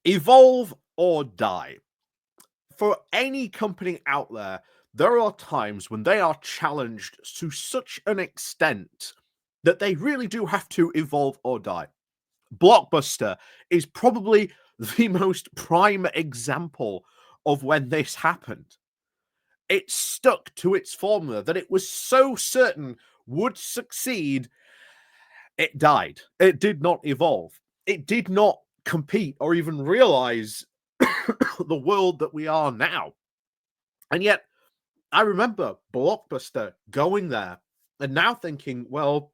Evolve or die. For any company out there are times when they are challenged to such an extent that they really do have to evolve or die. Blockbuster is probably the most prime example of when this happened. It stuck to its formula that it was so certain would succeed. It died. It did not evolve. It did not compete or even realize the world that we are now. And yet, I remember Blockbuster going there and now thinking, well,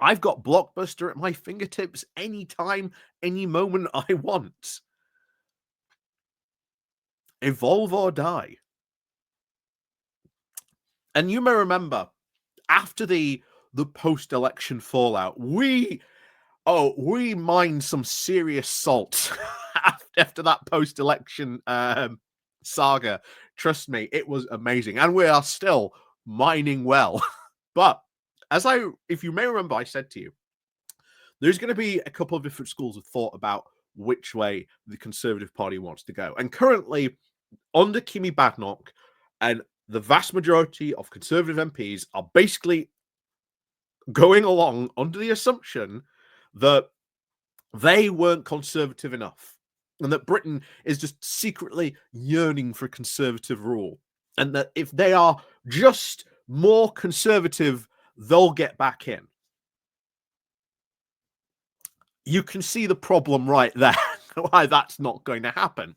I've got Blockbuster at my fingertips anytime, any moment I want. Evolve or die. And you may remember after the post-election fallout, we mined some serious salt after that post-election saga. Trust me, it was amazing, and we are still mining well. But if you may remember, I said to you, there's going to be a couple of different schools of thought about which way the Conservative Party wants to go. And currently, under Kimi Badnoch, and the vast majority of Conservative MPs are basically going along under the assumption that they weren't conservative enough and that Britain is just secretly yearning for conservative rule. And that if they are just more conservative, they'll get back in. You can see the problem right there, why that's not going to happen.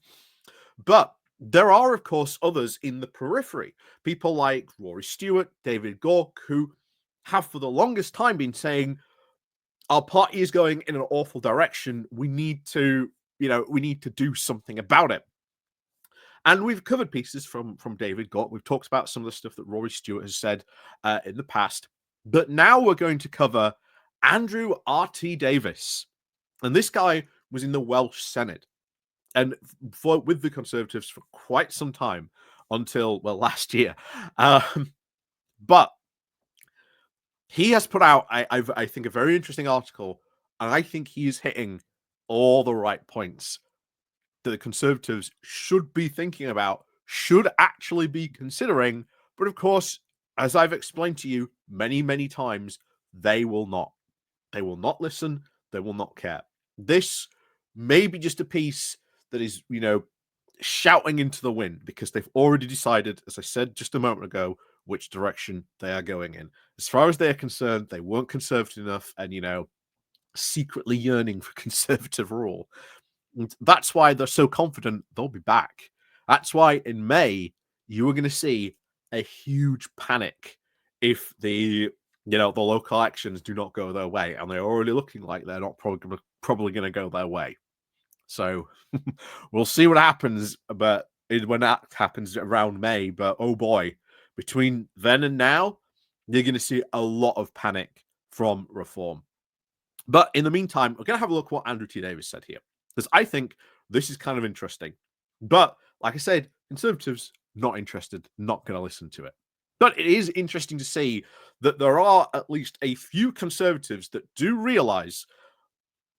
But there are, of course, others in the periphery. People like Rory Stewart, David Gauke, who have for the longest time been saying, our party is going in an awful direction. We need to do something about it. And we've covered pieces from David Gauke. We've talked about some of the stuff that Rory Stewart has said in the past. But now we're going to cover Andrew RT Davies. And this guy was in the Welsh Senate and with the Conservatives for quite some time until, well, last year. But he has put out, I think, a very interesting article, and I think he is hitting all the right points that the Conservatives should be thinking about, should actually be considering. But of course, as I've explained to you many, many times, they will not. They will not listen. They will not care. This may be just a piece that is, shouting into the wind because they've already decided, as I said just a moment ago, which direction they are going in. As far as they're concerned, they weren't conservative enough and, secretly yearning for conservative rule. And that's why they're so confident they'll be back. That's why in May, you are going to see a huge panic if the local elections do not go their way. And they're already looking like they're not probably going to go their way. So we'll see what happens, but when that happens around May. But oh boy, between then and now, you're going to see a lot of panic from Reform. But in the meantime, we're going to have a look at what Andrew T. Davies said here, because I think this is kind of interesting. But like I said, Conservatives not interested, not going to listen to it. But it is interesting to see that there are at least a few Conservatives that do realize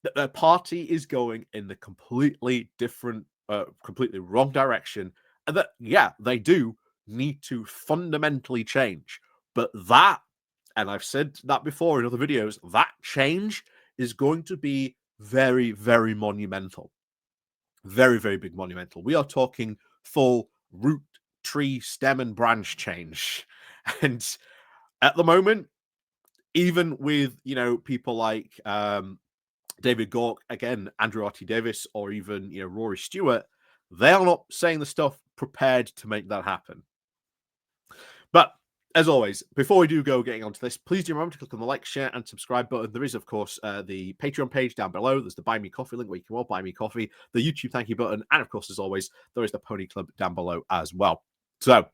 that their party is going in the completely different, completely wrong direction, and that, yeah, they do need to fundamentally change. But that, and I've said that before in other videos, that change is going to be very, very monumental. Very, very big monumental. We are talking full root, tree, stem, and branch change. And at the moment, even with, people like David Gauke, again, Andrew RT Davies, or even Rory Stewart, they are not saying the stuff prepared to make that happen. But as always, before we do go getting onto this, please do remember to click on the like, share, and subscribe button. There is, of course, the Patreon page down below. There's the Buy Me Coffee link where you can all buy me coffee, the YouTube thank you button, and of course, as always, there is the Pony Club down below as well. So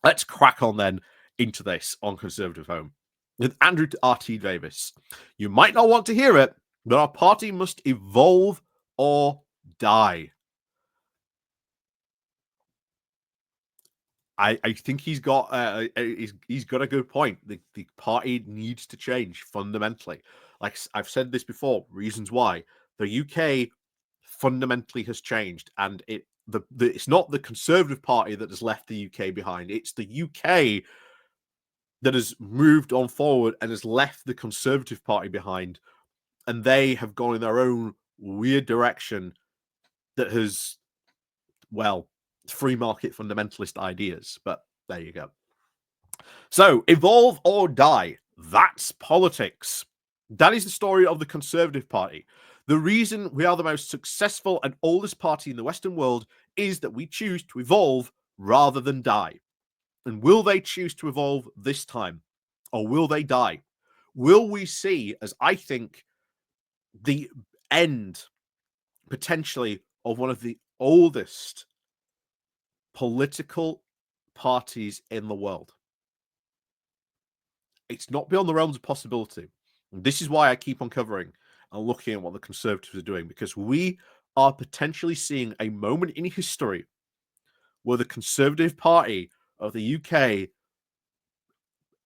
let's crack on then into this on Conservative Home with Andrew RT Davies. You might not want to hear it, but our party must evolve or die. I think he's got he's got a good point. The party needs to change fundamentally. Like I've said this before, reasons why. The UK fundamentally has changed, and it's not the Conservative Party that has left the UK behind. It's the UK that has moved on forward and has left the Conservative Party behind, and they have gone in their own weird direction that has, well, free market fundamentalist ideas. But there you go. So, evolve or die. That's politics. That is the story of the Conservative Party. The reason we are the most successful and oldest party in the Western world is that we choose to evolve rather than die. And will they choose to evolve this time? Or will they die? Will we see, as I think, the end, potentially, of one of the oldest political parties in the world? It's not beyond the realms of possibility. And this is why I keep on covering and looking at what the Conservatives are doing, because we are potentially seeing a moment in history where the Conservative Party of the UK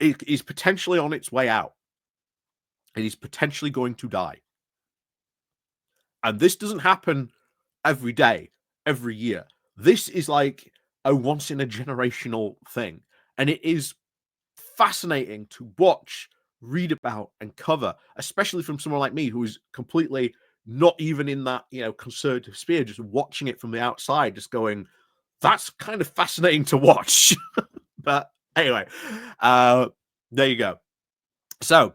is potentially on its way out. It is potentially going to die. And this doesn't happen every day, every year. This is like a once in a generational thing. And it is fascinating to watch, read about, and cover, especially from someone like me who is completely not even in that, conservative sphere, just watching it from the outside, just going, that's kind of fascinating to watch. But anyway, there you go. So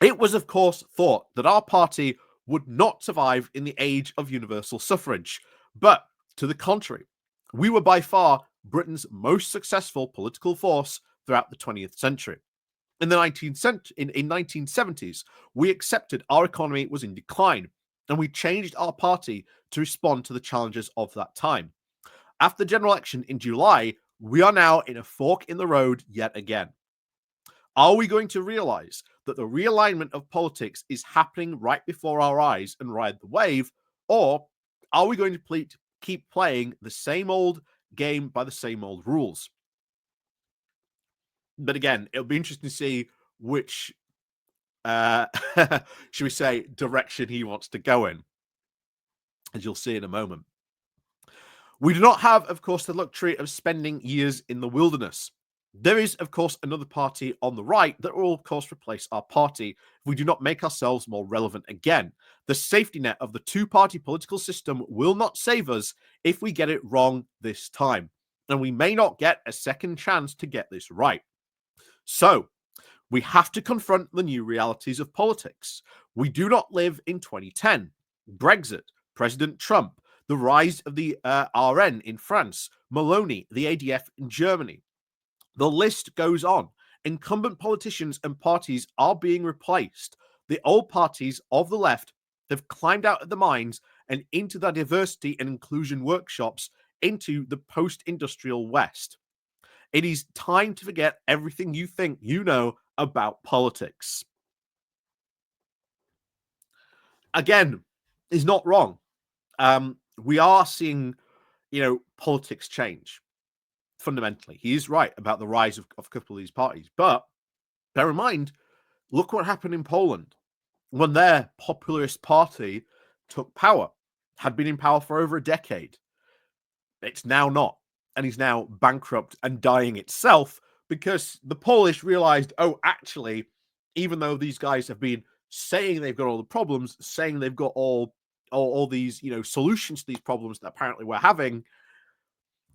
it was, of course, thought that our party would not survive in the age of universal suffrage. But to the contrary, we were by far Britain's most successful political force throughout the 20th century. In the 1970s, we accepted our economy was in decline, and we changed our party to respond to the challenges of that time. After the general election in July, we are now in a fork in the road yet again. Are we going to realize that the realignment of politics is happening right before our eyes and ride the wave? Or are we going to keep playing the same old game by the same old rules? But again, it'll be interesting to see which, should we say, direction he wants to go in, as you'll see in a moment. We do not have, of course, the luxury of spending years in the wilderness. There is, of course, another party on the right that will, of course, replace our party if we do not make ourselves more relevant again. The safety net of the two-party political system will not save us if we get it wrong this time, and we may not get a second chance to get this right. So, we have to confront the new realities of politics. We do not live in 2010. Brexit, President Trump, the rise of the RN in France, Maloney, the ADF in Germany. The list goes on. Incumbent politicians and parties are being replaced. The old parties of the left have climbed out of the mines and into the diversity and inclusion workshops into the post-industrial West. It is time to forget everything you think you know about politics. Again, is not wrong. We are seeing, politics change. Fundamentally, he is right about the rise of a couple of these parties. But bear in mind, look what happened in Poland when their populist party took power, had been in power for over a decade. It's now not, and is now bankrupt and dying itself because the Polish realized, oh, actually, even though these guys have been saying they've got all the problems, saying they've got all these, solutions to these problems that apparently we're having,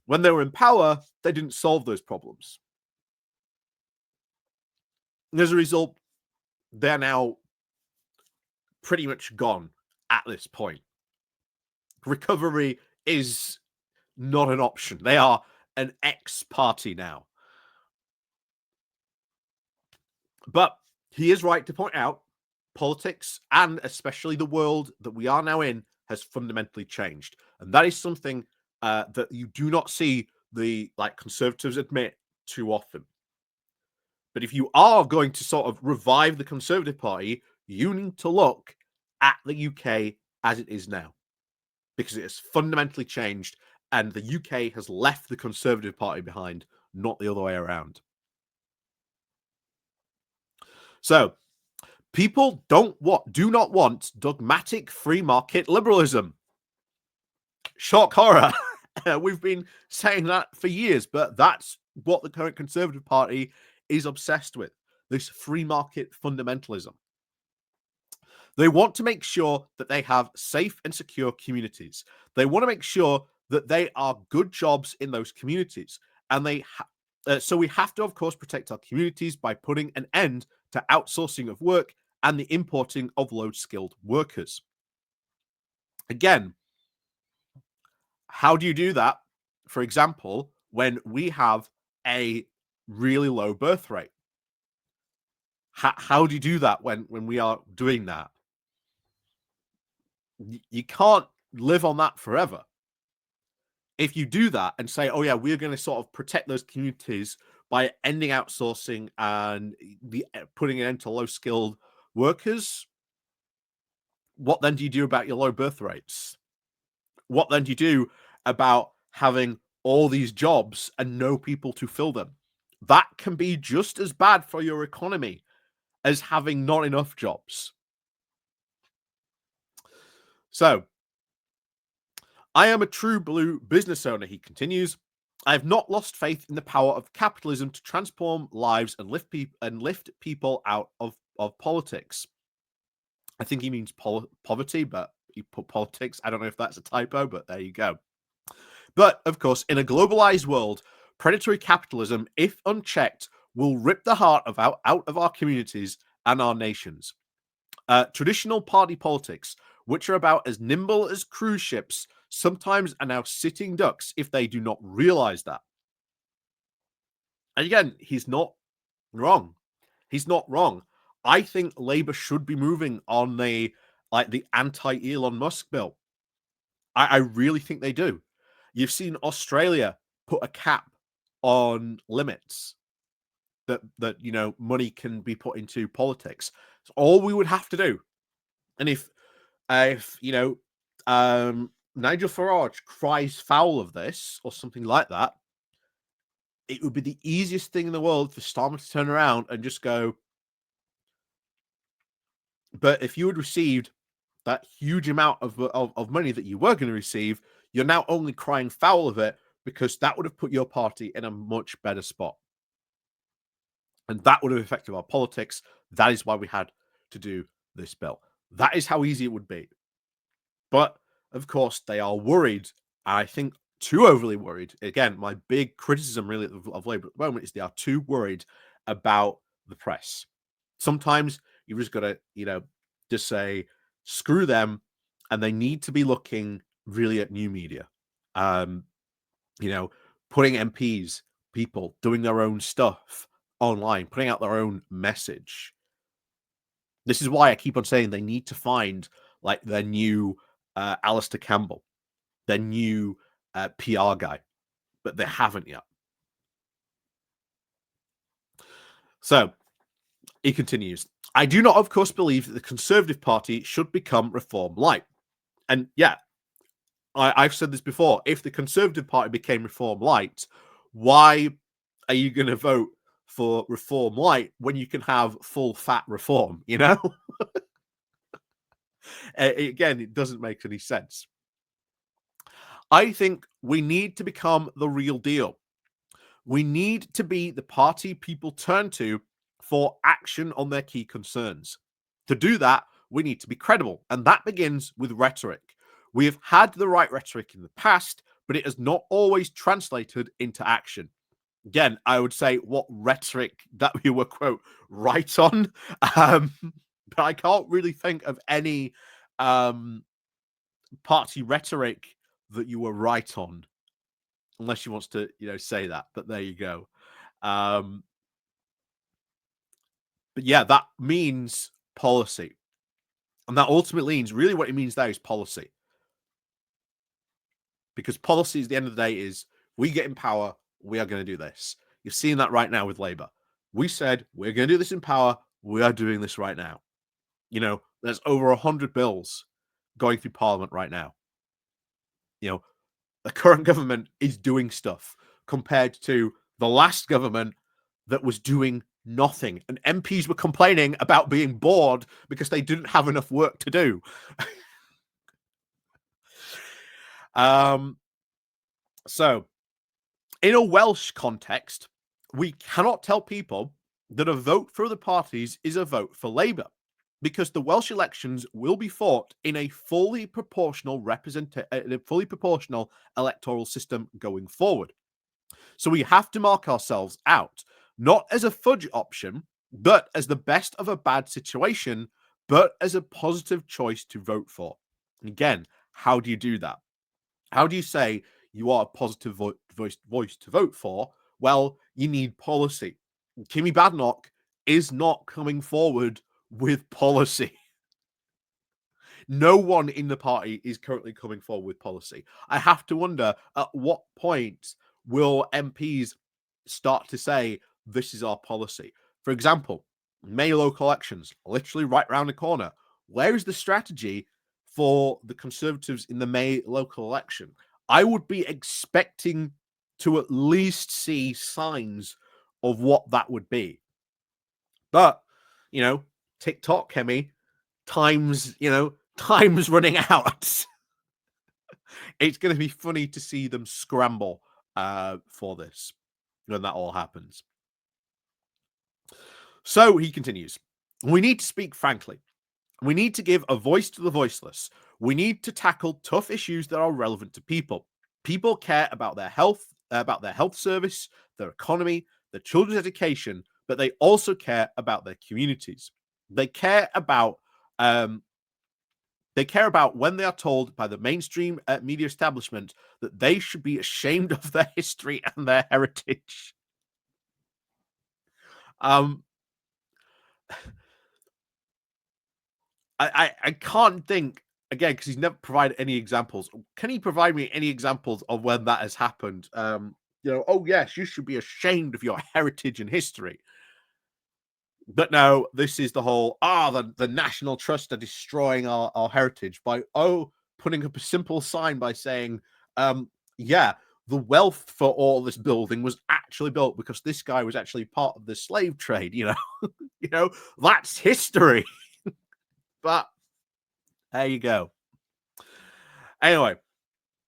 when they were in power, they didn't solve those problems. And as a result, they're now pretty much gone at this point. Recovery is not an option. They are an ex-party now. But he is right to point out politics, and especially the world that we are now in, has fundamentally changed. And that is something that you do not see the conservatives admit too often. But if you are going to sort of revive the Conservative Party, you need to look at the UK as it is now, because it has fundamentally changed, and the UK has left the Conservative Party behind, not the other way around. So, People do not want dogmatic free market liberalism. Shock horror. We've been saying that for years, but that's what the current Conservative Party is obsessed with, this free market fundamentalism. They want to make sure that they have safe and secure communities. They want to make sure that they are good jobs in those communities. And so we have to, of course, protect our communities by putting an end to outsourcing of work and the importing of low-skilled workers. Again, how do you do that? For example, when we have a really low birth rate. How do you do that when we are doing that? You can't live on that forever. If you do that and say, oh yeah, we're going to sort of protect those communities by ending outsourcing and putting an end to low-skilled workers, what then do you do about your low birth rates? What then do you do about having all these jobs and no people to fill them? That can be just as bad for your economy as having not enough jobs. So, I am a true blue business owner, he continues. I have not lost faith in the power of capitalism to transform lives and lift people out of politics. I think he means poverty, but he put politics. I don't know if that's a typo, but there you go. But of course, in a globalized world, predatory capitalism, if unchecked, will rip the heart out of our communities and our nations. Traditional party politics, which are about as nimble as cruise ships, sometimes are now sitting ducks if they do not realize that. And again, he's not wrong. He's not wrong. I think Labour should be moving on the anti-Elon Musk bill. I really think they do. You've seen Australia put a cap on limits that money can be put into politics. It's all we would have to do. And if Nigel Farage cries foul of this or something like that, it would be the easiest thing in the world for Starmer to turn around and just go, but if you had received that huge amount of money that you were going to receive, you're now only crying foul of it because that would have put your party in a much better spot. And that would have affected our politics. That is why we had to do this bill. That is how easy it would be. But, of course, they are worried. I think too overly worried. Again, my big criticism really of Labour at the moment is they are too worried about the press. Sometimes you've just got to, just say, screw them, and they need to be looking really at new media. Putting MPs, people doing their own stuff online, putting out their own message. This is why I keep on saying they need to find their new Alistair Campbell, their new PR guy, but they haven't yet. So he continues, I do not, of course, believe that the Conservative Party should become Reform-lite. And yeah, I've said this before. If the Conservative Party became Reform-lite, why are you going to vote for Reform-lite when you can have full fat reform, Again, it doesn't make any sense. I think we need to become the real deal. We need to be the party people turn to for action on their key concerns. To do that, we need to be credible, and that begins with rhetoric. We have had the right rhetoric in the past, but it has not always translated into action. Again, I would say what rhetoric that we were, quote, right on. But I can't really think of any party rhetoric that you were right on, unless she wants to, say that. But there you go. But yeah, that means policy. And that ultimately means, really what it means there is policy. Because policy, at the end of the day, is we get in power, we are going to do this. You're seeing that right now with Labour. We said, we're going to do this in power, we are doing this right now. There's over 100 bills going through Parliament right now. The current government is doing stuff compared to the last government that was doing Nothing. And MPs were complaining about being bored because they didn't have enough work to do. So, in a Welsh context, we cannot tell people that a vote for other parties is a vote for Labour, because the Welsh elections will be fought in a fully proportional electoral system going forward. So we have to mark ourselves out, not as a fudge option, but as the best of a bad situation, but as a positive choice to vote for. And again, how do you do that? How do you say you are a positive voice to vote for? Well, you need policy. Kimmy Badenoch is not coming forward with policy. No one in the party is currently coming forward with policy. I have to wonder, at what point will MPs start to say, this is our policy? For example, May local elections, literally right around the corner. Where is the strategy for the Conservatives in the May local election? I would be expecting to at least see signs of what that would be. But, TikTok, Kemi, time's running out. It's going to be funny to see them scramble for this when that all happens. So he continues, we need to speak frankly. We need to give a voice to the voiceless. We need to tackle tough issues that are relevant to people. People care about their health service, their economy, their children's education, but they also care about their communities. They care about when they are told by the mainstream media establishment that they should be ashamed of their history and their heritage. I can't think, again, because he's never provided any examples. Can he provide me any examples of when that has happened? Oh yes, you should be ashamed of your heritage and history. But no, this is the whole the National Trust are destroying our heritage by putting up a simple sign by saying, yeah, the wealth for all this building was actually built because this guy was actually part of the slave trade. That's history. But there you go. Anyway,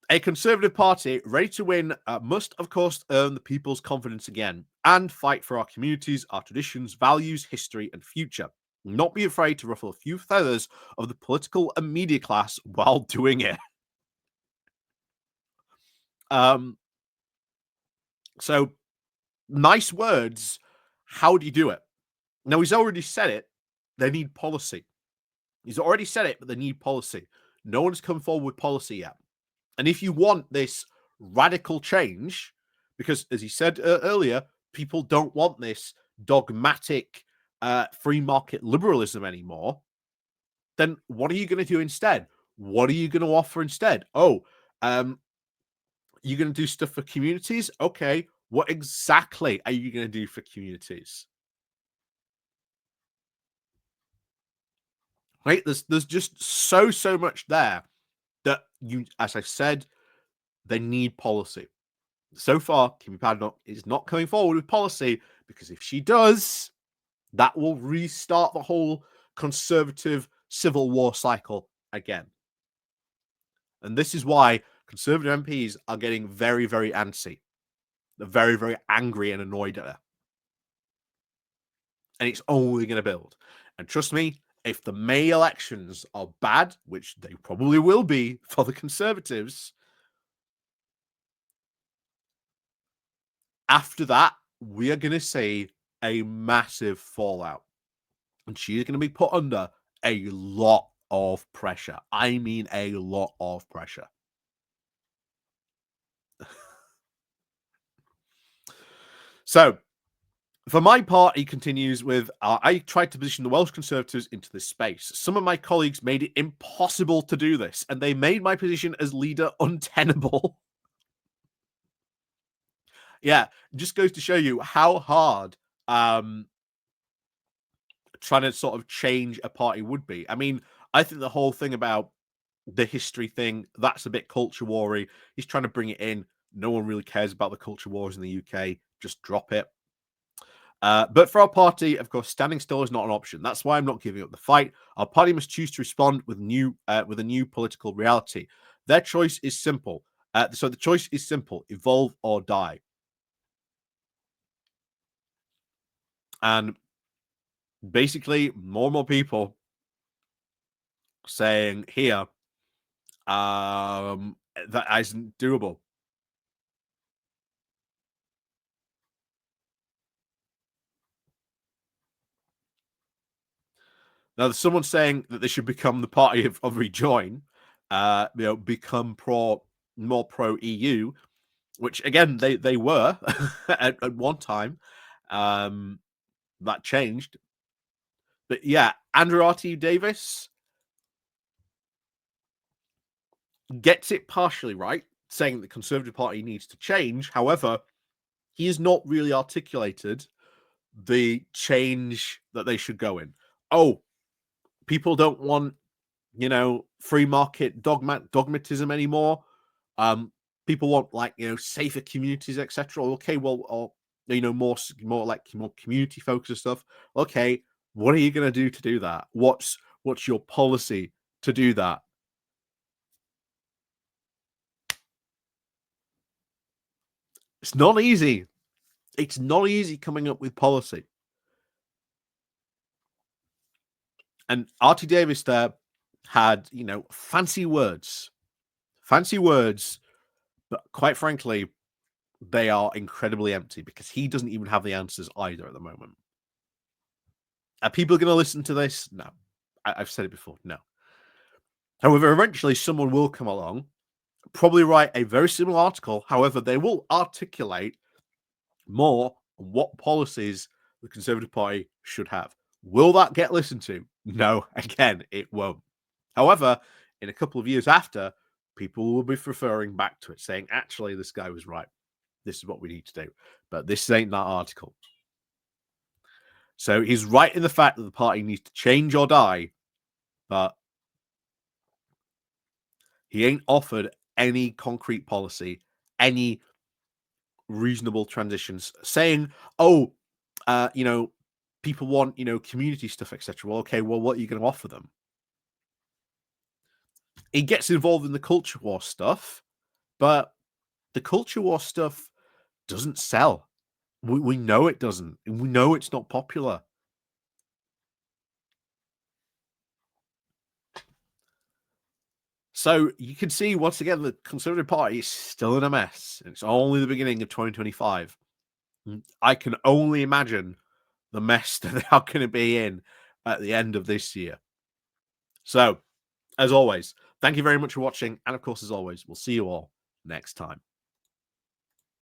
a Conservative Party ready to win must, of course, earn the people's confidence again and fight for our communities, our traditions, values, history, and future. Not be afraid to ruffle a few feathers of the political and media class while doing it. So, nice words. How do you do it? Now, he's already said it. They need policy. He's already said it, but they need policy. No one's come forward with policy yet. And if you want this radical change, because as he said earlier, people don't want this dogmatic free market liberalism anymore, then what are you going to do instead? What are you going to offer instead? You're going to do stuff for communities? Okay, what exactly are you going to do for communities? Right? There's just so much there that as I said, they need policy. So far, Kimmy Badenoch is not coming forward with policy, because if she does, that will restart the whole Conservative civil war cycle again. And this is why Conservative MPs are getting very, very antsy. They're very, very angry and annoyed at her. And it's only going to build. And trust me, if the May elections are bad, which they probably will be for the Conservatives, after that, we are going to see a massive fallout. And she's going to be put under a lot of pressure. I mean, a lot of pressure. So, for my part, he continues with, I tried to position the Welsh Conservatives into this space. Some of my colleagues made it impossible to do this, and they made my position as leader untenable. Yeah, just goes to show you how hard trying to sort of change a party would be. I mean, I think the whole thing about the history thing, that's a bit culture war-y. He's trying to bring it in. No one really cares about the culture wars in the UK. Just drop it. But for our party, of course, standing still is not an option. That's why I'm not giving up the fight. Our party must choose to respond with a new political reality. Their choice is simple. So the choice is simple: evolve or die. And basically, more and more people saying here that isn't doable. Now, there's someone saying that they should become the party of rejoin, become more pro EU, which again they were at one time. Um, that changed, but yeah, Andrew RT Davies gets it partially right, saying the Conservative Party needs to change. However, he has not really articulated the change that they should go in. Oh, people don't want free market dogmatism anymore. Um, people want safer communities, etc. Okay, well, or more community focused stuff. Okay, what are you going to do to do that? What's your policy to do that? It's not easy. It's not easy coming up with policy. And RT Davis there had fancy words, but quite frankly, they are incredibly empty because he doesn't even have the answers either at the moment. Are people going to listen to this? No. I've said it before. No. However, eventually someone will come along, probably write a very similar article. However, they will articulate more on what policies the Conservative Party should have. Will that get listened to? No. Again, it won't. However, in a couple of years after, people will be referring back to it, saying, actually, this guy was right. This is what we need to do. But this ain't that article. So he's right in the fact that the party needs to change or die, but he ain't offered any concrete policy, any reasonable transitions, saying, oh, people want, community stuff, etc. Well, okay, well, what are you going to offer them? He gets involved in the culture war stuff, but the culture war stuff doesn't sell. We know it doesn't. We know it's not popular. So you can see once again the Conservative Party is still in a mess. It's only the beginning of 2025. I can only imagine the mess that they are going to be in at the end of this year. So, as always, thank you very much for watching. And of course, as always, we'll see you all next time.